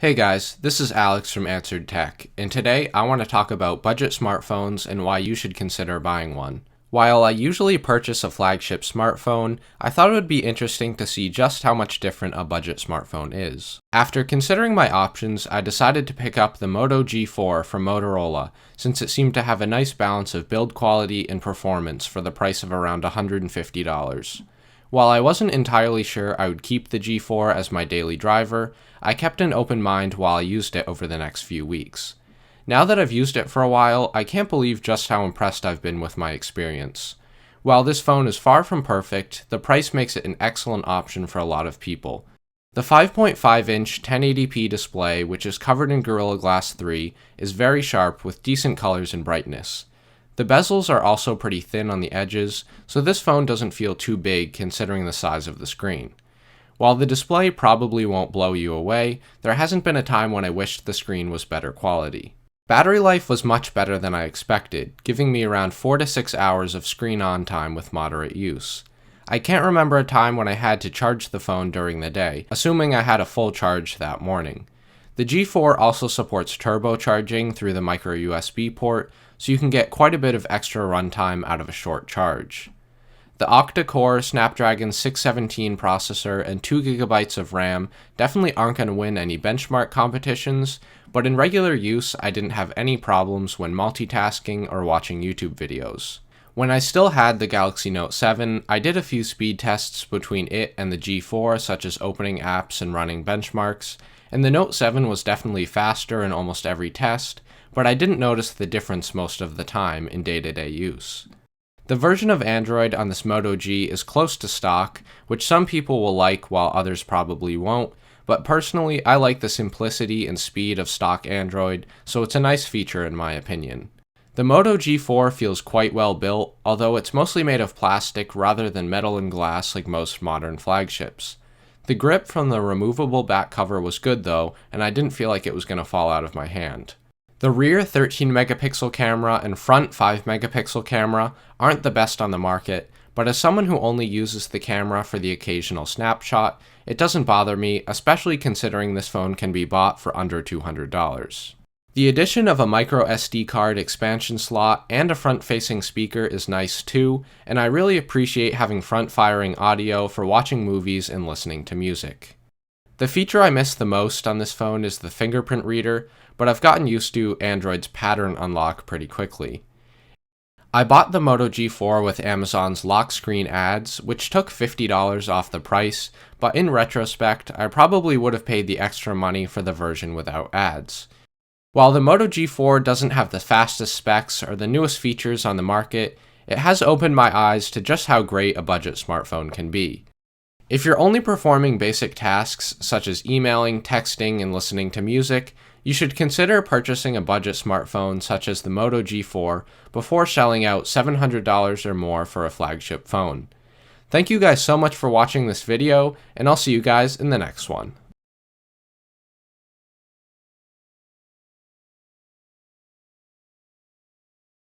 Hey guys, this is Alex from Answered Tech, and today I want to talk about budget smartphones and why you should consider buying one. While I usually purchase a flagship smartphone, I thought it would be interesting to see just how much different a budget smartphone is. After considering my options, I decided to pick up the Moto G4 from Motorola, since it seemed to have a nice balance of build quality and performance for the price of around $150. While I wasn't entirely sure I would keep the G4 as my daily driver, I kept an open mind while I used it over the next few weeks. Now that I've used it for a while, I can't believe just how impressed I've been with my experience. While this phone is far from perfect, the price makes it an excellent option for a lot of people. The 5.5-inch 1080p display, which is covered in Gorilla Glass 3, is very sharp with decent colors and brightness. The bezels are also pretty thin on the edges, so this phone doesn't feel too big considering the size of the screen. While the display probably won't blow you away, there hasn't been a time when I wished the screen was better quality. Battery life was much better than I expected, giving me around 4 to 6 hours of screen on time with moderate use. I can't remember a time when I had to charge the phone during the day, assuming I had a full charge that morning. The G4 also supports turbocharging through the micro USB port, so you can get quite a bit of extra runtime out of a short charge. The octa-core Snapdragon 617 processor and 2GB of RAM definitely aren't going to win any benchmark competitions, but in regular use I didn't have any problems when multitasking or watching YouTube videos. When I still had the Galaxy Note 7, I did a few speed tests between it and the G4, such as opening apps and running benchmarks, and the Note 7 was definitely faster in almost every test, but I didn't notice the difference most of the time in day-to-day use. The version of Android on this Moto G is close to stock, which some people will like while others probably won't, but personally I like the simplicity and speed of stock Android, so it's a nice feature in my opinion. The Moto G4 feels quite well built, although it's mostly made of plastic rather than metal and glass like most modern flagships. The grip from the removable back cover was good though, and I didn't feel like it was going to fall out of my hand. The rear 13-megapixel camera and front 5-megapixel camera aren't the best on the market, but as someone who only uses the camera for the occasional snapshot, it doesn't bother me, especially considering this phone can be bought for under $200. The addition of a micro SD card expansion slot and a front-facing speaker is nice too, and I really appreciate having front-firing audio for watching movies and listening to music. The feature I miss the most on this phone is the fingerprint reader, but I've gotten used to Android's pattern unlock pretty quickly. I bought the Moto G4 with Amazon's lock screen ads, which took $50 off the price, but in retrospect, I probably would have paid the extra money for the version without ads. While the Moto G4 doesn't have the fastest specs or the newest features on the market, it has opened my eyes to just how great a budget smartphone can be. If you're only performing basic tasks such as emailing, texting, and listening to music, you should consider purchasing a budget smartphone such as the Moto G4 before shelling out $700 or more for a flagship phone. Thank you guys so much for watching this video, and I'll see you guys in the next one.